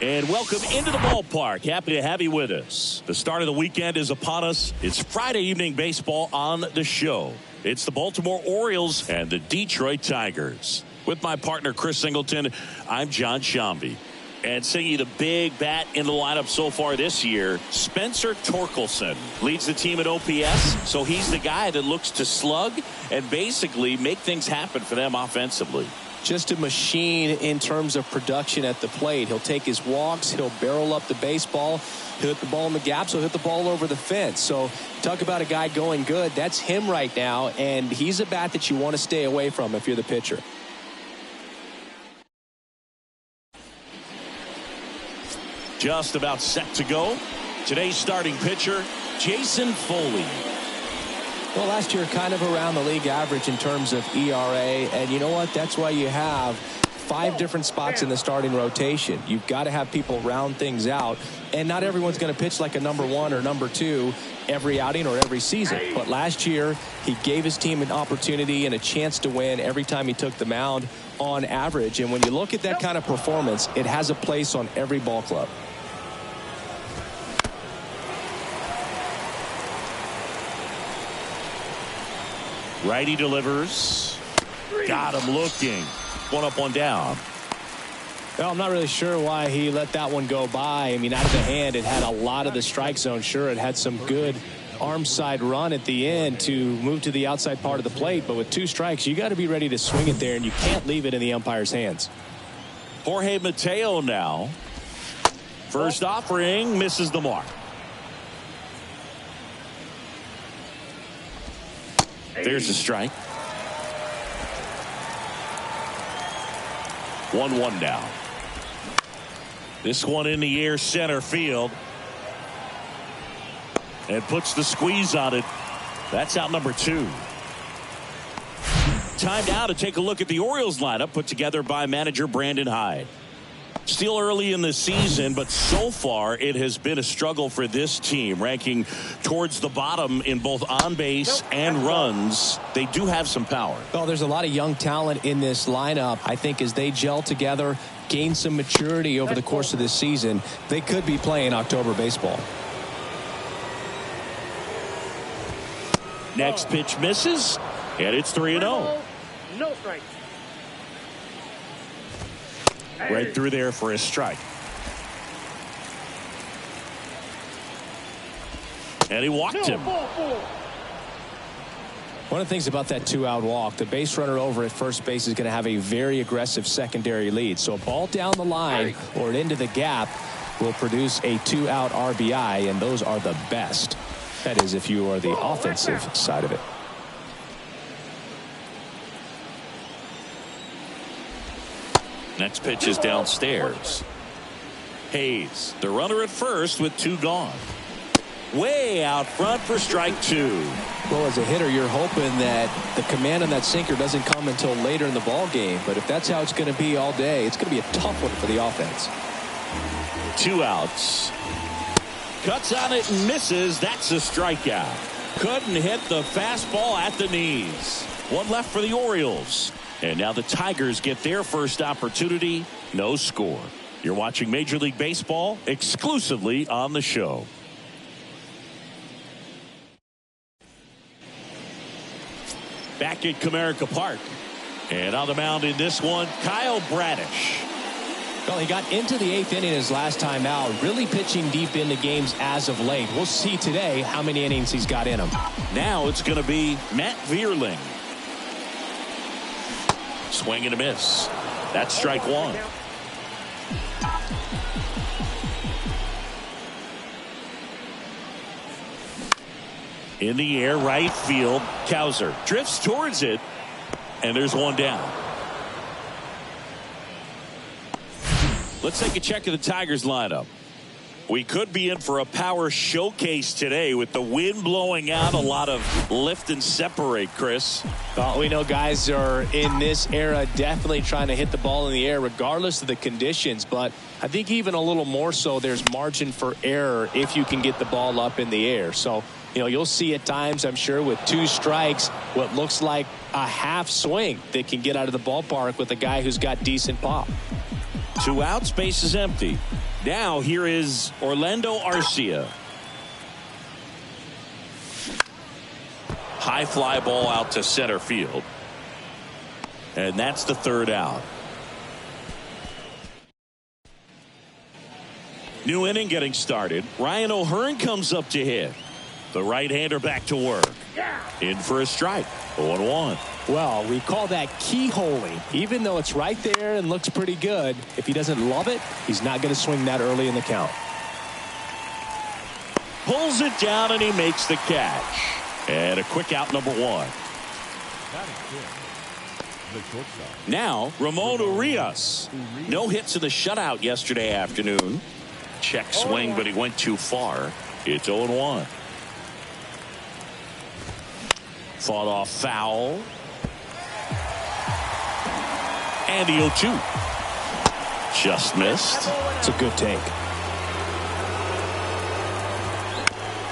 And welcome into the ballpark. Happy to have you with us. The start of the weekend is upon us. It's Friday evening baseball on the show. It's the Baltimore Orioles and the Detroit Tigers. With my partner Chris Singleton, I'm John Shambi. And singing the big bat in the lineup so far this year, Spencer Torkelson leads the team at OPS. So he's the guy that looks to slug and basically make things happen for them offensively. Just a machine in terms of production at the plate. He'll take his walks. He'll barrel up the baseball. He'll hit the ball in the gaps. He'll hit the ball over the fence. So talk about a guy going good. That's him right now. And he's a bat that you want to stay away from if you're the pitcher. Just about set to go. Today's starting pitcher, Jason Foley. Well, last year kind of around the league average in terms of ERA. And you know what? That's why you have 5 different spots in the starting rotation. You've got to have people round things out. And not everyone's going to pitch like a number 1 or number 2 every outing or every season. But last year, he gave his team an opportunity and a chance to win every time he took the mound on average. And when you look at that kind of performance, it has a place on every ball club. Righty delivers. Got him looking. 1 up, 1 down. Well, I'm not really sure why he let that one go by. I mean, out of the hand, it had a lot of the strike zone. Sure, it had some good arm side run at the end to move to the outside part of the plate. But with 2 strikes, you got to be ready to swing it there, and you can't leave it in the umpire's hands. Jorge Mateo now. First offering misses the mark. There's a strike. 1-1 now. This one in the air center field. And puts the squeeze on it. That's out number 2. Time now to take a look at the Orioles lineup put together by manager Brandon Hyde. Still early in the season, but so far it has been a struggle for this team, ranking towards the bottom in both on base and runs. They do have some power. Well, there's a lot of young talent in this lineup. I think as they gel together, gain some maturity over the course of this season, they could be playing October baseball. Next pitch misses, and it's 3-0. No strike. Right through there for a strike. And he walked him. One of the things about that 2-out walk, the base runner over at first base is going to have a very aggressive secondary lead. So a ball down the line or into the gap will produce a 2-out RBI, and those are the best. That is if you are the offensive side of it. Next pitch is downstairs. Hayes, the runner at first with 2 gone. Way out front for strike 2. Well, as a hitter, you're hoping that the command on that sinker doesn't come until later in the ball game. But if that's how it's going to be all day, it's going to be a tough one for the offense. 2 outs. Cuts on it and misses. That's a strikeout. Couldn't hit the fastball at the knees. 1 left for the Orioles. And now the Tigers get their first opportunity. No score. You're watching Major League Baseball exclusively on the show. Back at Comerica Park. And on the mound in this one, Kyle Bradish. Well, he got into the 8th inning his last time out, really pitching deep into games as of late. We'll see today how many innings he's got in him. Now it's going to be Matt Vierling. Swing and a miss. That's strike 1. In the air, right field. Cowser drifts towards it, and there's 1 down. Let's take a check of the Tigers lineup. We could be in for a power showcase today with the wind blowing out, a lot of lift and separate, Chris. Well, we know guys are in this era definitely trying to hit the ball in the air regardless of the conditions, but I think even a little more so there's margin for error if you can get the ball up in the air. So, you know, you'll see at times, I'm sure, with 2 strikes, what looks like a half swing that can get out of the ballpark with a guy who's got decent pop. 2 outs, base is empty. Now here is Orlando Arcia. High fly ball out to center field. And that's the third out. New inning getting started. Ryan O'Hearn comes up to hit. The right-hander back to work. In for a strike. 0-1. Well, we call that keyholing. Even though it's right there and looks pretty good, if he doesn't love it, he's not going to swing that early in the count. Pulls it down and he makes the catch. And a quick out, number one. Now, Ramon Urias. No hits in the shutout yesterday afternoon. Check swing, but he went too far. It's 0-1. Fought off foul. And the 0-2. Just missed. It's a good take.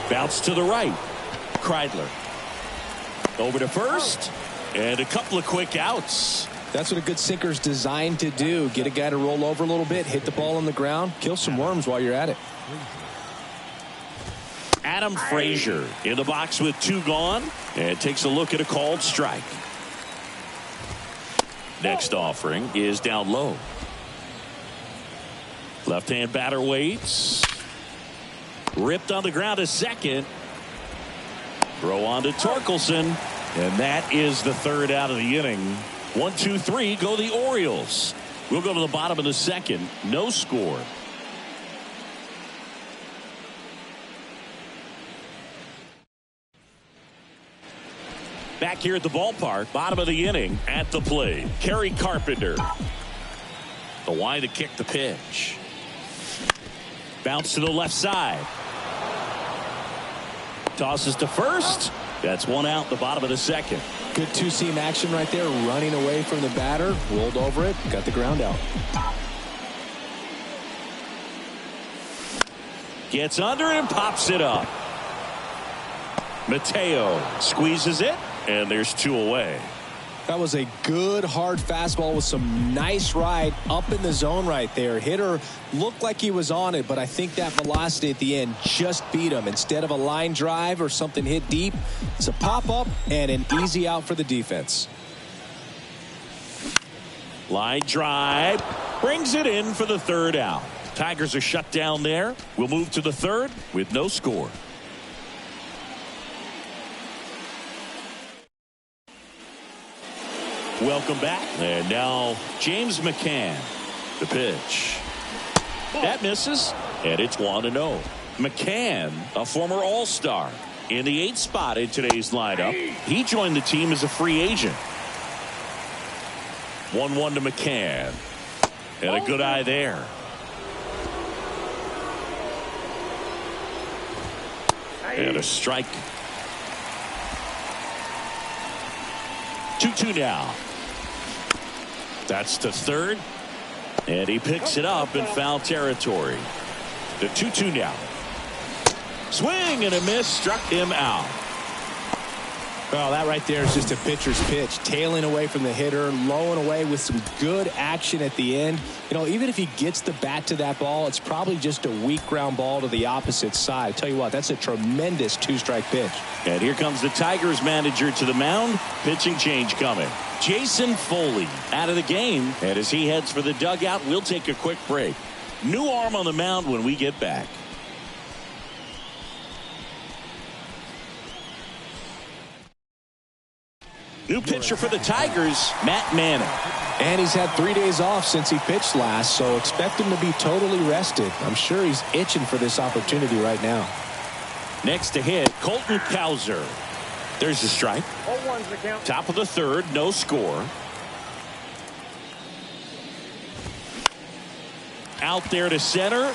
Bounce to the right. Kreidler. Over to first. And a couple of quick outs. That's what a good sinker's designed to do. Get a guy to roll over a little bit, hit the ball on the ground, kill some worms while you're at it. Adam Frazier in the box with two gone and takes a look at a called strike. Next offering is down low. Left-hand batter waits. Ripped on the ground to second. Throw on to Torkelson. And that is the third out of the inning. 1, 2, 3 go the Orioles. We'll go to the bottom of the second. No score. Back here at the ballpark, bottom of the inning, at the plate, Kerry Carpenter. The line to kick the pitch. Bounce to the left side. Tosses to first. That's one out, the bottom of the second. Good two-seam action right there, running away from the batter, rolled over it, got the ground out. Gets under and pops it up. Mateo squeezes it, and there's two away. That was a good hard fastball with some nice ride up in the zone right there. Hitter looked like he was on it, but I think that velocity at the end just beat him. Instead of a line drive or something hit deep, it's a pop-up and an easy out for the defense. Line drive brings it in for the third out. Tigers are shut down there. We'll move to the third with no score. Welcome back. And now James McCann. The pitch. That misses. And it's 1-0. McCann, a former All-Star, in the 8th spot in today's lineup. He joined the team as a free agent. 1-1 to McCann. And a good eye there. And a strike. 2-2 now. That's to third. And he picks it up in foul territory. The 2-2 now. Swing and a miss, struck him out. Well, that right there is just a pitcher's pitch. Tailing away from the hitter, lowing away with some good action at the end. You know, even if he gets the bat to that ball, it's probably just a weak ground ball to the opposite side. Tell you what, that's a tremendous two-strike pitch. And here comes the Tigers manager to the mound. Pitching change coming. Jason Foley out of the game. And as he heads for the dugout, we'll take a quick break. New arm on the mound when we get back. New pitcher for the Tigers, Matt Manning. And he's had 3 days off since he pitched last, so expect him to be totally rested. I'm sure he's itching for this opportunity right now. Next to hit, Colton Cowser. There's the strike. Top of the third, no score. Out there to center,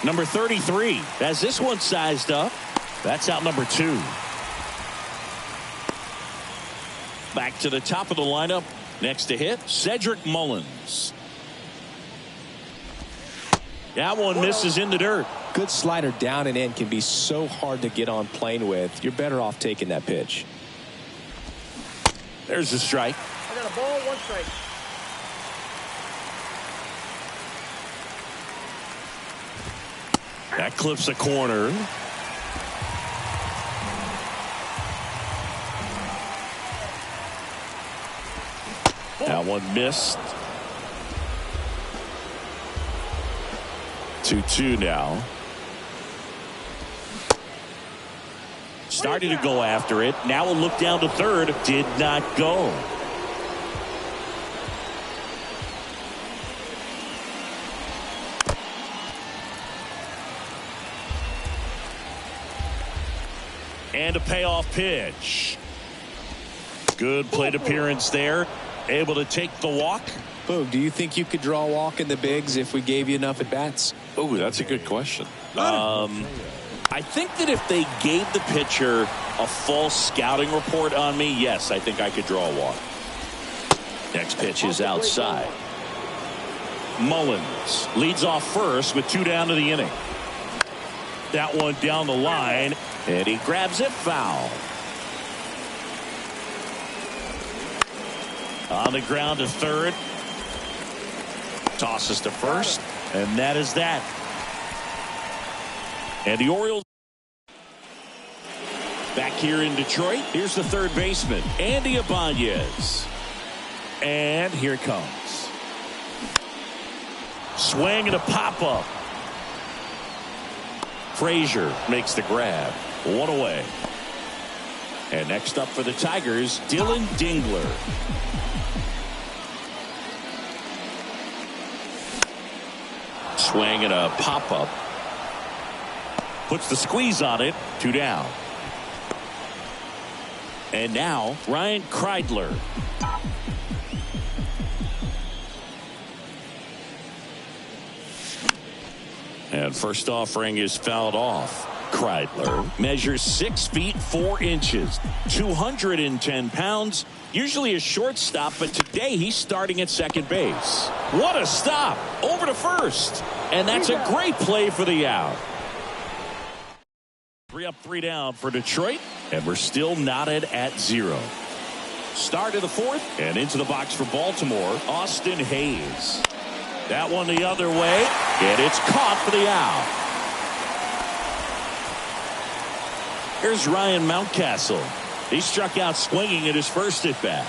number 33. As this one sized up, that's out number 2. Back to the top of the lineup. Next to hit, Cedric Mullins. That one misses in the dirt. Good slider down and in can be so hard to get on plane with. You're better off taking that pitch. There's the strike. I got a ball, 1 strike. That clips a corner. That one missed. 2-2 now. Started to go after it. Now a look down to third. Did not go. And a payoff pitch. Good plate appearance there. Able to take the walk. Boog, do you think you could draw a walk in the bigs if we gave you enough at bats? Oh, that's a good question. I think that if they gave the pitcher a false scouting report on me, yes, I think I could draw a walk. Next pitch is outside. Mullins leads off first with 2 down to the inning. That one down the line, and he grabs it foul. On the ground to third. Tosses to first, and that is that. And the Orioles back here in Detroit. Here's the third baseman, Andy Ibanez. And here it comes. Swing and a pop-up. Frazier makes the grab. 1 away. And next up for the Tigers, Dylan Dingler. Swing and a pop-up. Puts the squeeze on it. 2 down. And now Ryan Kreidler. And first offering is fouled off. Kreidler measures 6 feet 4 inches, 210 pounds, usually a shortstop, but today he's starting at second base. What a stop! Over to first. And that's a great play for the out. 3 up, 3 down for Detroit, and we're still knotted at 0. Start of the fourth, and into the box for Baltimore, Austin Hayes. That one the other way, and it's caught for the out. Here's Ryan Mountcastle. He struck out swinging at his first at bat.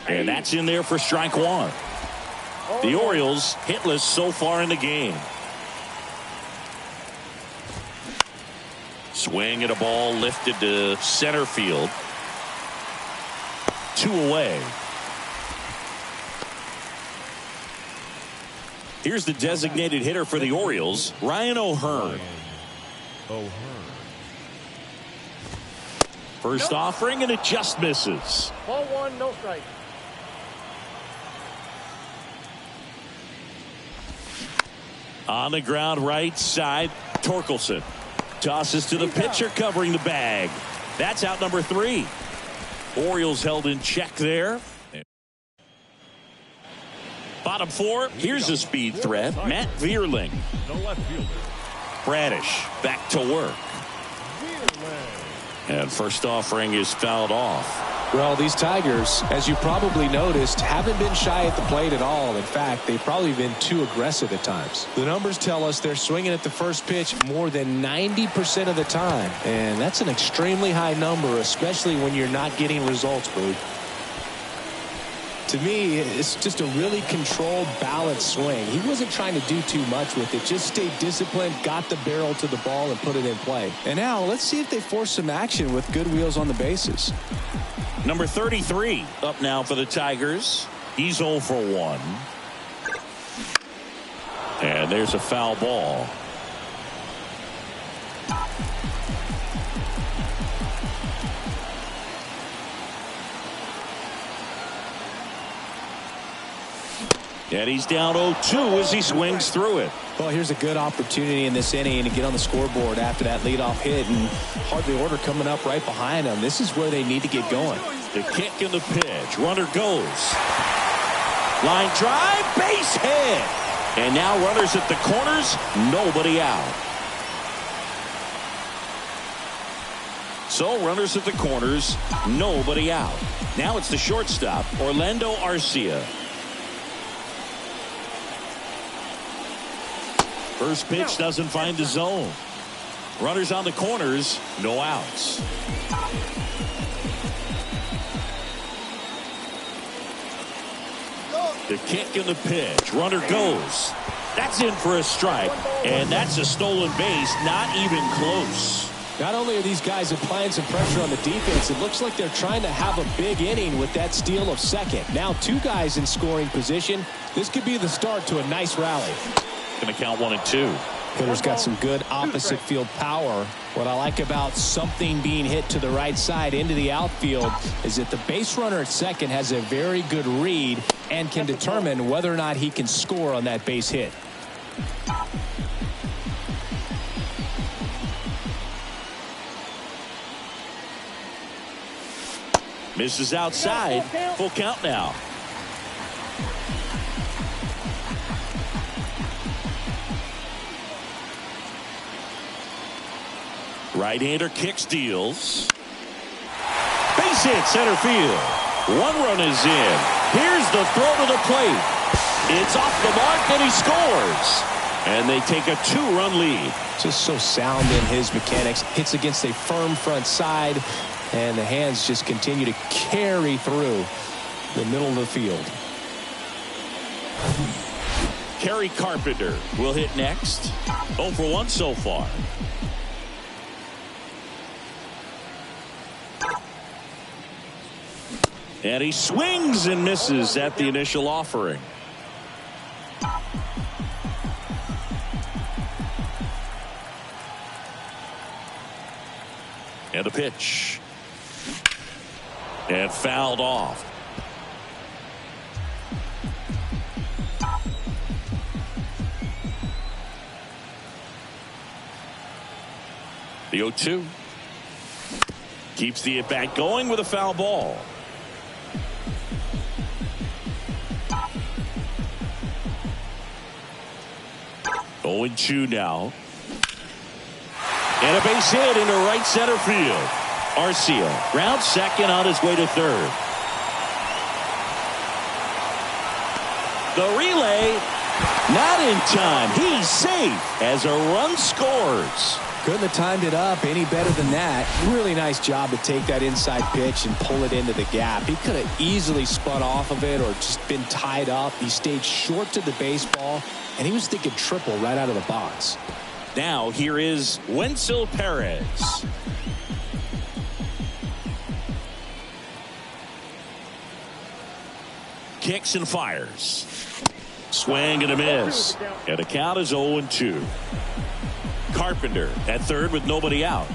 And that's in there for strike one. The Orioles hitless so far in the game. Swing at a ball lifted to center field. 2 away. Here's the designated hitter for the Orioles, Ryan O'Hearn. First offering, and it just misses. Ball 1, no strike. On the ground, right side, Torkelson tosses to the pitcher, covering the bag. That's out number 3. Orioles held in check there. Bottom 4, here's a speed threat, Matt Vierling. Bradish back to work. And first offering is fouled off. Well, these Tigers, as you probably noticed, haven't been shy at the plate at all. In fact, they've probably been too aggressive at times. The numbers tell us they're swinging at the first pitch more than 90% of the time. And that's an extremely high number, especially when you're not getting results, Boog. To me, it's just a really controlled, balanced swing. He wasn't trying to do too much with it. Just stayed disciplined, got the barrel to the ball, and put it in play. And now, let's see if they force some action with good wheels on the bases. Number 33 up now for the Tigers. He's 0 for 1. And there's a foul ball. And he's down 0-2 as he swings through it. Well, here's a good opportunity in this inning to get on the scoreboard after that leadoff hit, and hardly order coming up right behind them. This is where they need to get going. The kick and the pitch. Runner goes. Line drive, base hit. And now runners at the corners, nobody out. So runners at the corners, nobody out. Now it's the shortstop, Orlando Arcia. First pitch doesn't find the zone. Runners on the corners, no outs. The kick and the pitch. Runner goes. That's in for a strike. And that's a stolen base, not even close. Not only are these guys applying some pressure on the defense, it looks like they're trying to have a big inning with that steal of second. Now 2 guys in scoring position. This could be the start to a nice rally. Going to count 1 and 2. Hitter's got some good opposite field power. What I like about something being hit to the right side into the outfield is that the base runner at second has a very good read and can determine whether or not he can score on that base hit. Misses outside. Full count now. Right-hander kicks, deals. Base hit, center field. 1 run is in. Here's the throw to the plate. It's off the mark, and he scores. And they take a 2-run lead. Just so sound in his mechanics. Hits against a firm front side, and the hands just continue to carry through the middle of the field. Kerry Carpenter will hit next. 0 for 1 so far. And he swings and misses at the initial offering. And a pitch. And fouled off. The 0-2. Keeps the at-bat going with a foul ball. 0-2 now. And a base hit into right center field. Arcia rounds second on his way to third. The relay, not in time. He's safe as a run scores. Couldn't have timed it up any better than that. Really nice job to take that inside pitch and pull it into the gap. He could have easily spun off of it or just been tied up. He stayed short to the baseball, and he was thinking triple right out of the box. Now here is Wenzel Perez. Kicks and fires. Swing and a miss. And the count is 0-2. Carpenter at third with nobody out.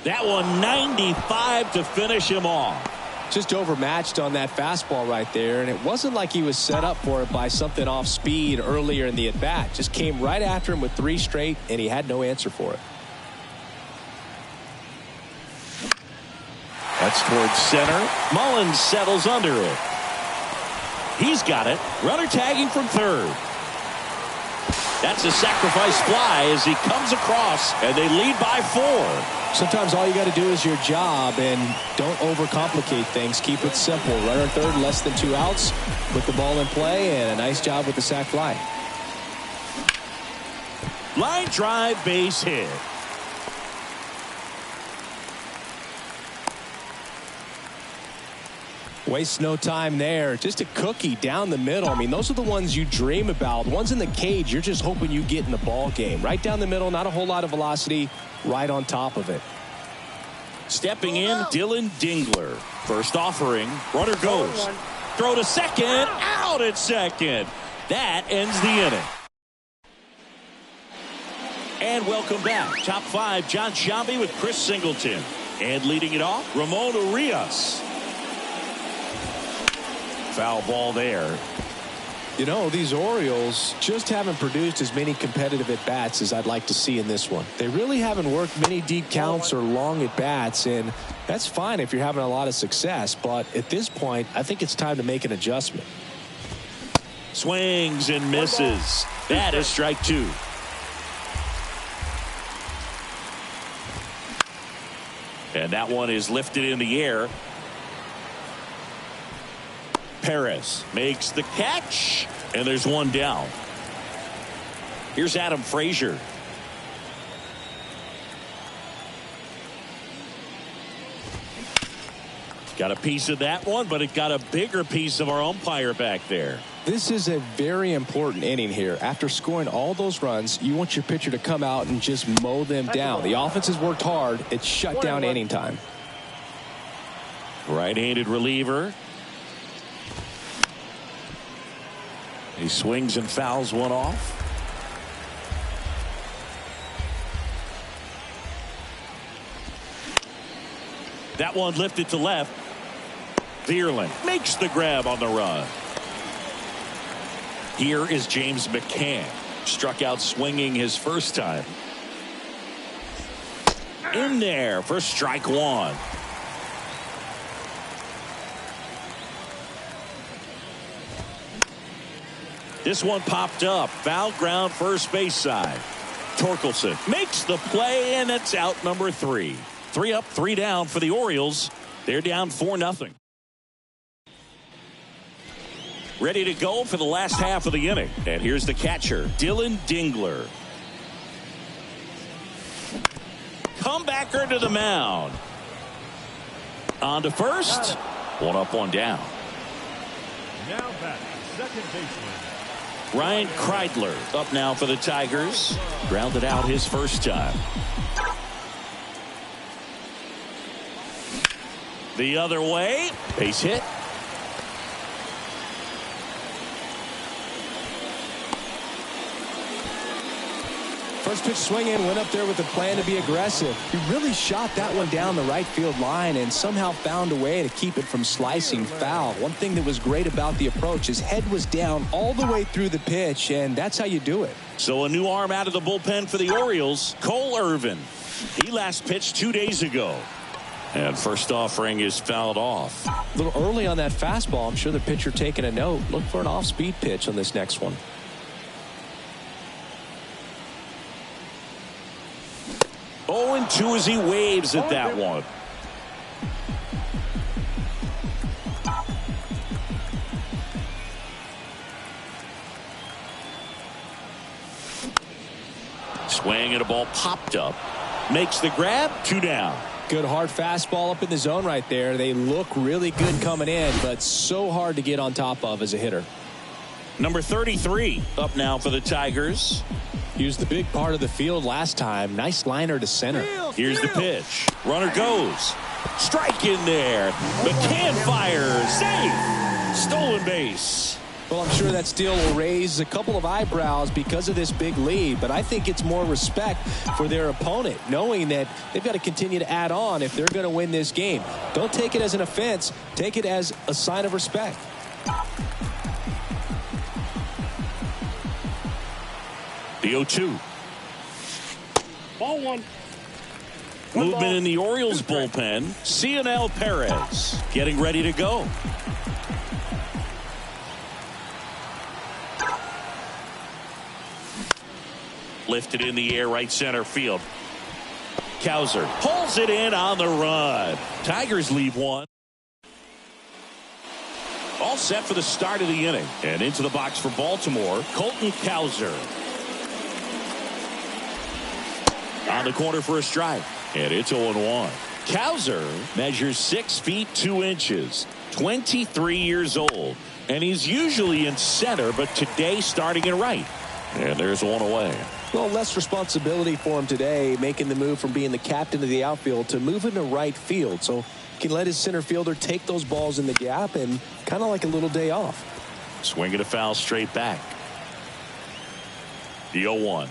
That one 95 to finish him off. Just overmatched on that fastball right there, and it wasn't like he was set up for it by something off speed earlier in the at-bat. Just came right after him with 3 straight, and he had no answer for it. That's towards center. Mullins settles under it. He's got it. Runner tagging from third. That's a sacrifice fly as he comes across, and they lead by 4. Sometimes all you got to do is your job, and don't overcomplicate things. Keep it simple. Runner third, less than 2 outs. Put the ball in play, and a nice job with the sac fly. Line drive, base hit. Wastes no time there. Just a cookie down the middle. I mean, those are the ones you dream about. The ones in the cage, you're just hoping you get in the ball game. Right down the middle, not a whole lot of velocity, right on top of it. Stepping in, Dylan Dingler. First offering, runner goes. Throw to second, out at second. That ends the inning. And welcome back. Top 5, John Sciambi with Chris Singleton. And leading it off, Ramon Urias. Foul ball there. You know, these Orioles just haven't produced as many competitive at-bats as I'd like to see in this one. They really haven't worked many deep counts or long at-bats, and that's fine if you're having a lot of success, but at this point, I think it's time to make an adjustment. Swings and misses. That is strike 2. And that one is lifted in the air. Perez makes the catch, and there's one down. Here's Adam Frazier. Got a piece of that one, but it got a bigger piece of our umpire back there. This is a very important inning here. After scoring all those runs, you want your pitcher to come out and just mow them down. The offense has worked hard. It's shut down inning time. Right-handed reliever. He swings and fouls one off. That one lifted to left. Vierling makes the grab on the run. Here is James McCann. Struck out swinging his first time. In there for strike 1. This one popped up. Foul ground first base side. Torkelson makes the play, and it's out number 3. 3 up, 3 down for the Orioles. They're down 4-0. Ready to go for the last half of the inning. And here's the catcher, Dylan Dingler. Comebacker to the mound. On to first. 1 up, 1 down. Now back, second baseman. Ryan Kreidler up now for the Tigers. Grounded out his first time. The other way. Base hit. First pitch swinging, went up there with a plan to be aggressive. He really shot that one down the right field line and somehow found a way to keep it from slicing foul. One thing that was great about the approach, his head was down all the way through the pitch, and that's how you do it. So a new arm out of the bullpen for the Orioles, Cole Irvin. He last pitched 2 days ago. And first offering is fouled off. A little early on that fastball. I'm sure the pitcher taking a note. Look for an off-speed pitch on this next one. 0-2 as he waves at that one. Swing and a ball popped up. Makes the grab. 2 down. Good hard fastball up in the zone right there. They look really good coming in, but so hard to get on top of as a hitter. Number 33 up now for the Tigers. Used the big part of the field last time. Nice liner to center. Here's the pitch. Runner goes. Strike in there. McCann fires. Safe. Stolen base. Well, I'm sure that steal will raise a couple of eyebrows because of this big lead, but I think it's more respect for their opponent, knowing that they've got to continue to add on if they're going to win this game. Don't take it as an offense. Take it as a sign of respect. The 0-2. Ball one. Movement in the Orioles bullpen. Cionel Perez getting ready to go. Lifted in the air, right center field. Cowser pulls it in on the run. Tigers leave one. All set for the start of the inning. And into the box for Baltimore, Colton Cowser. On the corner for a strike. And it's 0-1. Cowser measures 6 feet 2 inches. 23 years old. And he's usually in center, but today starting in right. And there's one away. Well, less responsibility for him today, making the move from being the captain of the outfield to moving to right field. So he can let his center fielder take those balls in the gap and kind of like a little day off. Swinging a foul straight back. The 0-1.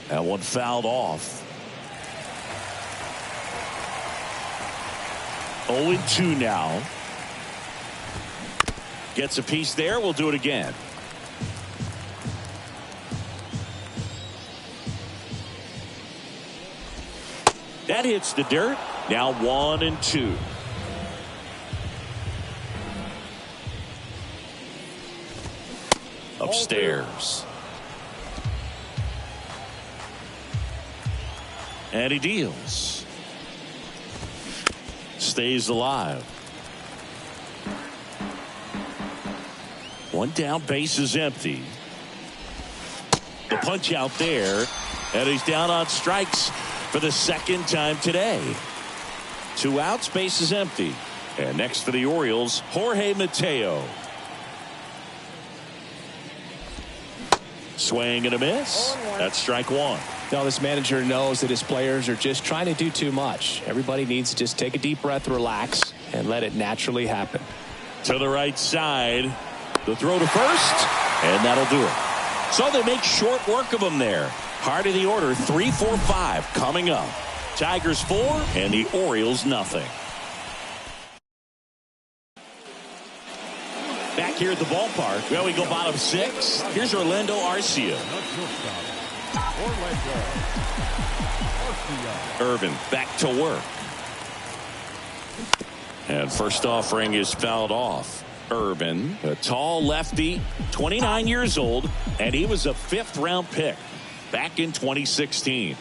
That one fouled off. 0-2 now. Gets a piece there. We'll do it again. That hits the dirt. Now 1-2. Upstairs. And he deals. Stays alive. One down, base is empty. The punch out there. And he's down on strikes for the second time today. 2 outs, base is empty. And next for the Orioles, Jorge Mateo. Swing and a miss. That's strike 1. Now this manager knows that his players are just trying to do too much. Everybody needs to just take a deep breath, relax, and let it naturally happen. To the right side. The throw to first. And that'll do it. So they make short work of him there. Heart of the order, 3, 4, 5 coming up. Tigers 4 and the Orioles nothing. Back here at the ballpark. Well, we go bottom 6. Here's Orlando Arcia. Irvin back to work. And first offering is fouled off. Irvin, a tall lefty, 29 years old, and he was a 5th round pick back in 2016.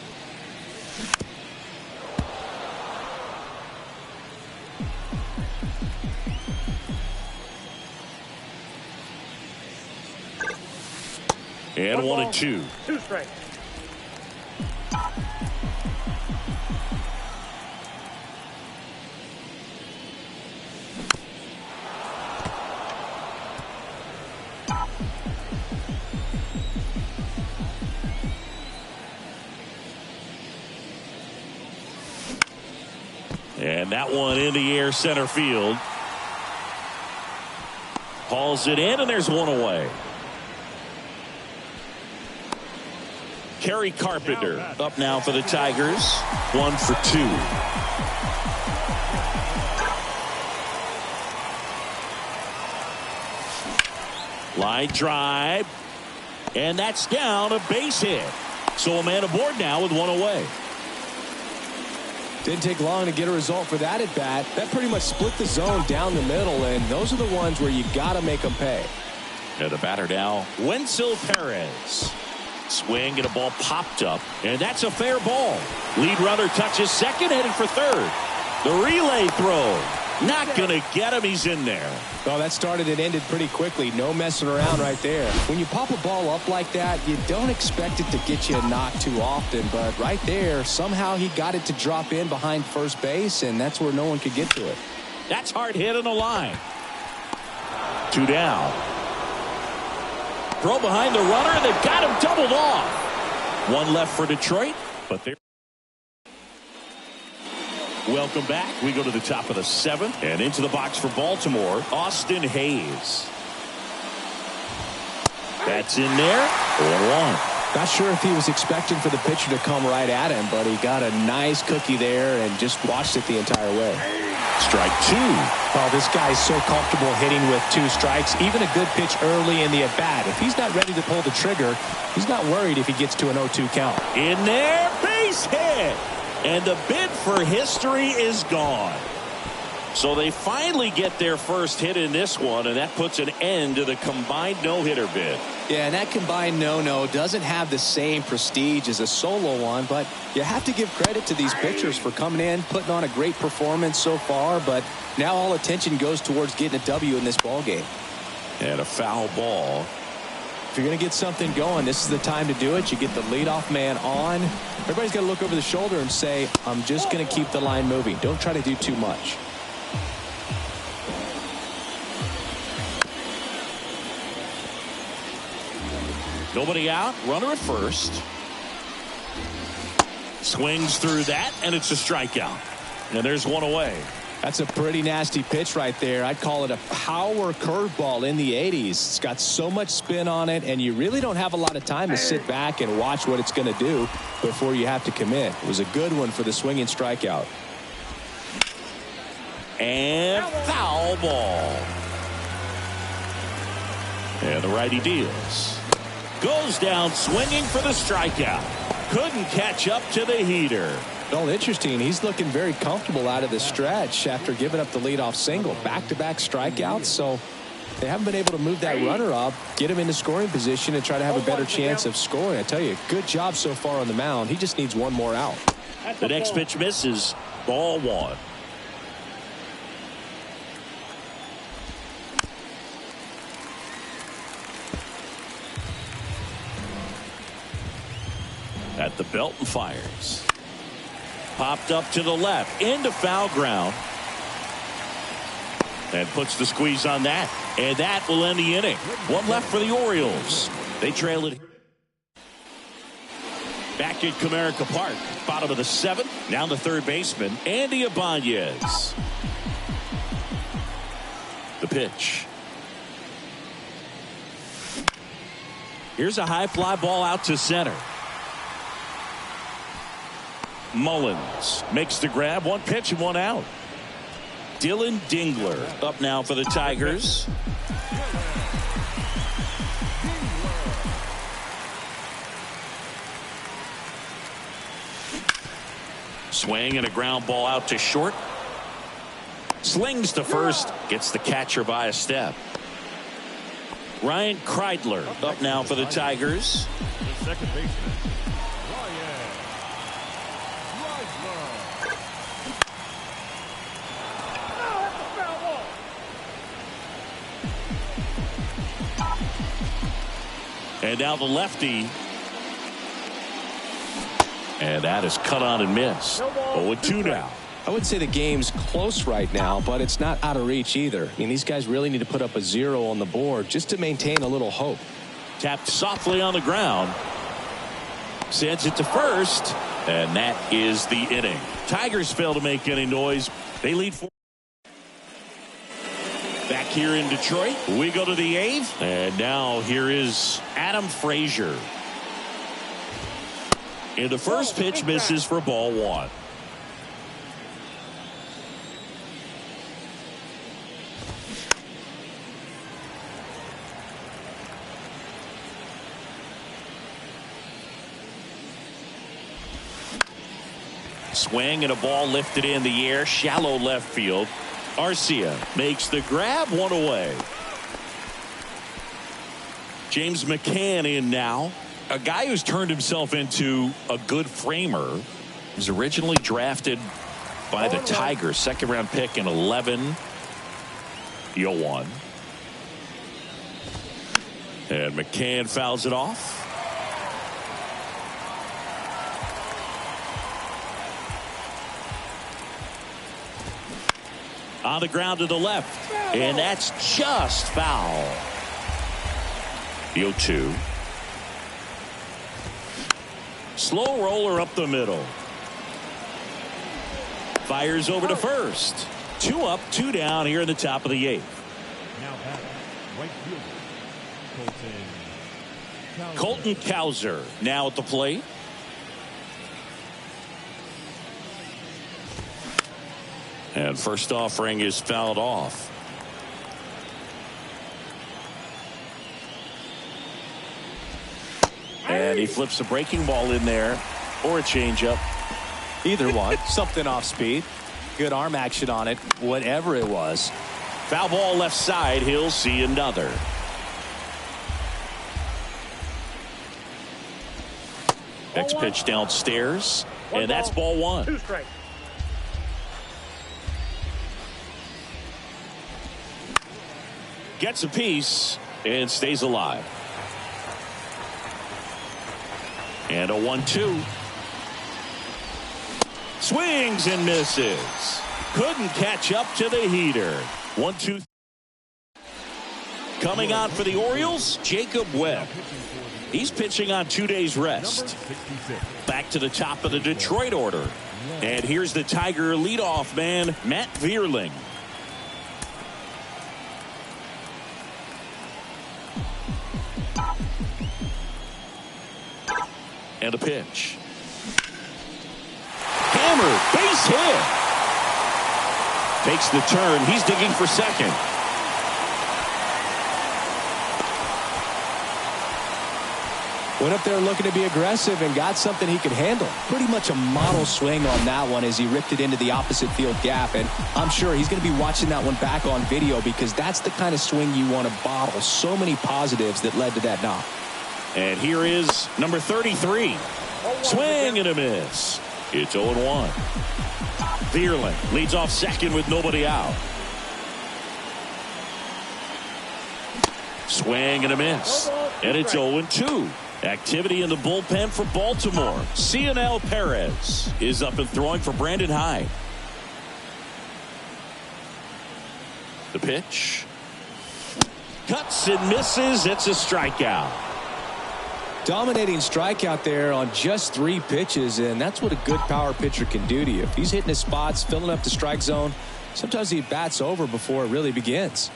And 1-2. 2 strikes. And that one in the air center field. Hauls it in, and there's one away. Kerry Carpenter up now for the Tigers. 1 for 2. Line drive. And that's down, a base hit. So a man aboard now with one away. Didn't take long to get a result for that at bat. That pretty much split the zone down the middle, and those are the ones where you got to make them pay. And the batter now, Wenceel Perez. Swing and a ball popped up, and that's a fair ball. Lead runner touches second, heading for third. The relay throw. Not going to get him. He's in there. Well, that started and ended pretty quickly. No messing around right there. When you pop a ball up like that, you don't expect it to get you a knock too often. But right there, somehow he got it to drop in behind first base, and that's where no one could get to it. That's hard hit on the line. 2 down. Throw behind the runner. They've got him doubled off. 1 left for Detroit, but they're. Welcome back. We go to the top of the 7th and into the box for Baltimore. Austin Hayes. That's in there. 0-1. Not sure if he was expecting for the pitcher to come right at him, but he got a nice cookie there and just watched it the entire way. Strike 2. Oh, this guy's so comfortable hitting with 2 strikes. Even a good pitch early in the at-bat. If he's not ready to pull the trigger, he's not worried if he gets to an 0-2 count. In there, base hit. And the bid for history is gone. So they finally get their first hit in this one, and that puts an end to the combined no-hitter bid. Yeah, and that combined no-no doesn't have the same prestige as a solo one, but you have to give credit to these pitchers for coming in, putting on a great performance so far, but now all attention goes towards getting a W in this ballgame. And a foul ball. If you're going to get something going, this is the time to do it. You get the leadoff man on. Everybody's got to look over the shoulder and say, I'm just going to keep the line moving. Don't try to do too much. Nobody out. Runner at first. Swings through that, and it's a strikeout. And there's 1 away. That's a pretty nasty pitch right there. I'd call it a power curveball in the 80s. It's got so much spin on it, and you really don't have a lot of time to sit back and watch what it's going to do before you have to commit. It was a good one for the swinging strikeout. And foul ball. And the righty deals. Goes down swinging for the strikeout. Couldn't catch up to the heater. Well, interesting. He's looking very comfortable out of the stretch after giving up the leadoff single. Back-to-back strikeouts, so they haven't been able to move that runner up, get him into scoring position, and try to have a better chance of scoring. I tell you, good job so far on the mound. He just needs 1 more out. The next pitch misses. Ball 1. At the belt and fires. Popped up to the left into foul ground. And puts the squeeze on that. And that will end the inning. 1 left for the Orioles. They trail it. Back at Comerica Park. Bottom of the 7th. Now the third baseman, Andy Ibanez. The pitch. Here's a high fly ball out to center. Mullins makes the grab. 1 pitch and 1 out. Dylan Dingler up now for the Tigers. Swing and a ground ball out to short. Slings to first. Gets the catcher by a step. Ryan Kreidler up now for the Tigers. The second baseman. And now the lefty. And that is cut on and missed. 0-2 now. I would say the game's close right now, but it's not out of reach either. I mean, these guys really need to put up a 0 on the board just to maintain a little hope. Tapped softly on the ground. Sends it to first. And that is the inning. Tigers fail to make any noise. They lead 4. Back here in Detroit, we go to the 8th. And now here is Adam Frazier. And the first pitch misses for ball 1. Swing and a ball lifted in the air, shallow left field. Arcia makes the grab, 1 away. James McCann in now. A guy who's turned himself into a good framer. He was originally drafted by the Tigers. Second round pick in 11. 0-1. And McCann fouls it off. On the ground to the left. And that's just foul. 0-2. Slow roller up the middle. Fires over to first. 2 up, 2 down here in the top of the 8th. Now back, right fielder, Colton Cowser now at the plate. And first offering is fouled off. And he flips a breaking ball in there or a changeup. Either one. Something off speed. Good arm action on it. Whatever it was. Foul ball left side. He'll see another. Next pitch downstairs. And that's ball 1. 2 strikes. Gets a piece and stays alive. And a 1-2. Swings and misses. Couldn't catch up to the heater. 1-2. Coming on for the Orioles, Jacob Webb. He's pitching on 2 days rest. Back to the top of the Detroit order. And here's the Tiger leadoff man, Matt Vierling. And a pitch. Hammered, base hit. Takes the turn. He's digging for second. Went up there looking to be aggressive and got something he could handle. Pretty much a model swing on that one as he ripped it into the opposite field gap. And I'm sure he's going to be watching that one back on video because that's the kind of swing you want to bottle. So many positives that led to that knock. And here is number 33. Swing and a miss. It's 0-1. Vierling leads off second with nobody out. Swing and a miss. And it's 0-2. Activity in the bullpen for Baltimore. Cionel Perez is up and throwing for Brandon Hyde. The pitch. Cuts and misses. It's a strikeout. Dominating strikeout there on just 3 pitches, and that's what a good power pitcher can do to you. If he's hitting his spots, filling up the strike zone, sometimes he bats over before it really begins.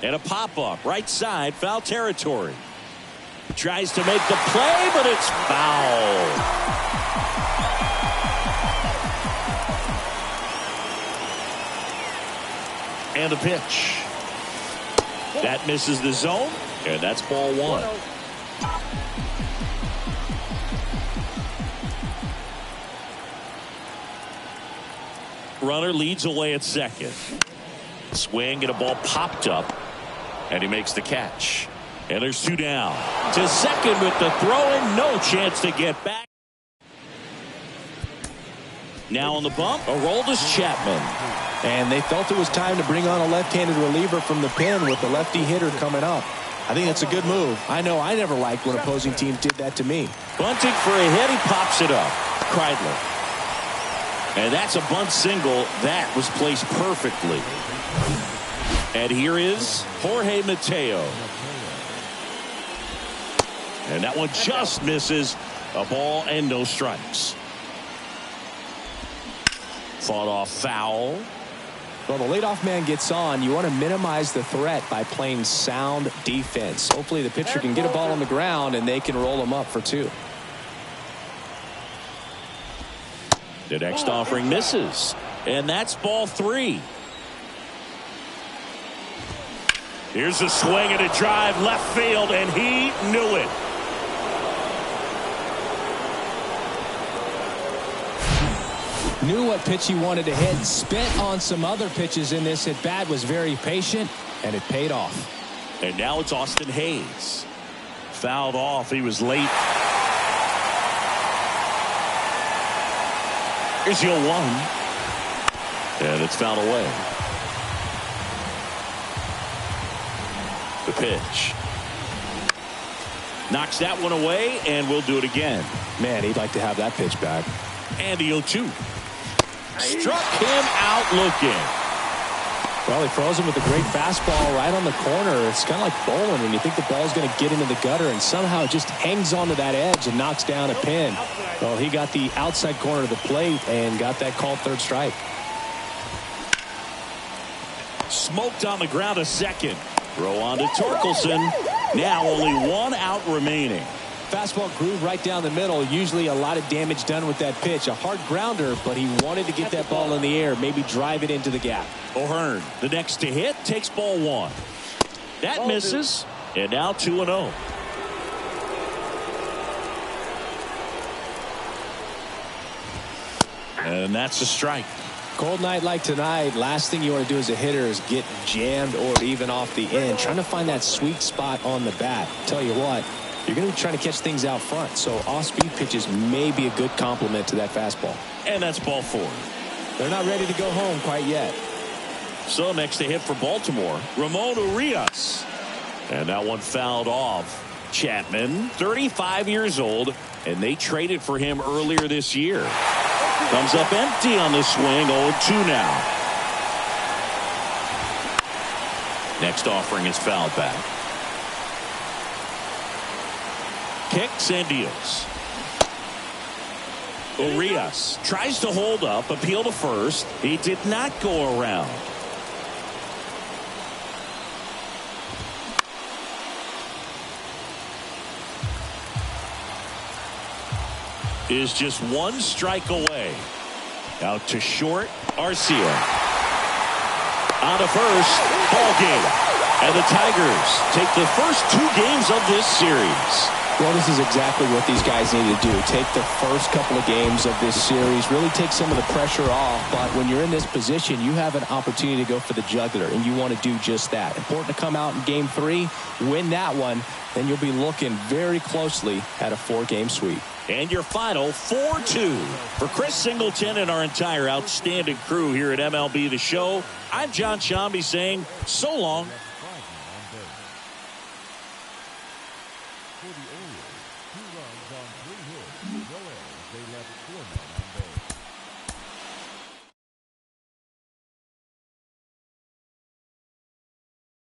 And a pop-up right side, foul territory. Tries to make the play, but it's foul. And a pitch. That misses the zone, and that's ball 1. Runner leads away at second. Swing and a ball popped up, and he makes the catch. And there's 2 down. To second with the throw in, no chance to get back. Now on the bump, Aroldis Chapman. And they felt it was time to bring on a left-handed reliever from the pen with the lefty hitter coming up. I think that's a good move. I know I never liked when opposing teams did that to me. Bunting for a hit, he pops it up. Kreidler. And that's a bunt single. That was placed perfectly. And here is Jorge Mateo. And that one just misses. A ball and no strikes. Fought off foul. Well, the leadoff man gets on. You want to minimize the threat by playing sound defense. Hopefully the pitcher can get a ball on the ground and they can roll him up for 2. The next offering misses. And that's ball 3. Here's a swing and a drive left field, and he knew it. Knew what pitch he wanted to hit. Spent on some other pitches in this at bat. Was very patient, and it paid off. And now it's Austin Hayes. Fouled off. He was late. Here's the 0-1. And it's fouled away. The pitch. Knocks that one away, and we'll do it again. Man, he'd like to have that pitch back. And the 0-2. Struck him out looking. Well, he throws him with a great fastball right on the corner. It's kind of like bowling when you think the ball's going to get into the gutter, and somehow it just hangs onto that edge and knocks down a pin. Well, he got the outside corner of the plate and got that called third strike. Smoked on the ground a second. Throw on to Torkelson. Now only one out remaining. Fastball groove right down the middle. Usually a lot of damage done with that pitch. A hard grounder, but he wanted to get that ball in the air, maybe drive it into the gap. O'Hearn, the next to hit, takes ball 1. That misses, and now 2-0. And that's a strike. Cold night like tonight, last thing you want to do as a hitter is get jammed or even off the end. Trying to find that sweet spot on the bat. Tell you what, you're going to be trying to catch things out front, so off-speed pitches may be a good complement to that fastball. And that's ball 4. They're not ready to go home quite yet. So next to hit for Baltimore, Ramon Urias. And that one fouled off. Chapman, 35 years old, and they traded for him earlier this year. Comes up empty on the swing, 0-2 now. Next offering is fouled back. Kicks and deals. Urias tries to hold up, appeal to first. He did not go around. Is just one strike away. Out to short, Arcia. On to first, ball game. And the Tigers take the first 2 games of this series. Well, this is exactly what these guys need to do. Take the first couple of games of this series, really take some of the pressure off. But when you're in this position, you have an opportunity to go for the jugular, and you want to do just that. Important to come out in game 3, win that one, then you'll be looking very closely at a 4-game sweep. And your final 4-2. For Chris Singleton and our entire outstanding crew here at MLB The Show, I'm John Shambi saying so long. For the Orioles, 2 runs on 3 hits. No errors. They left 4 men on base.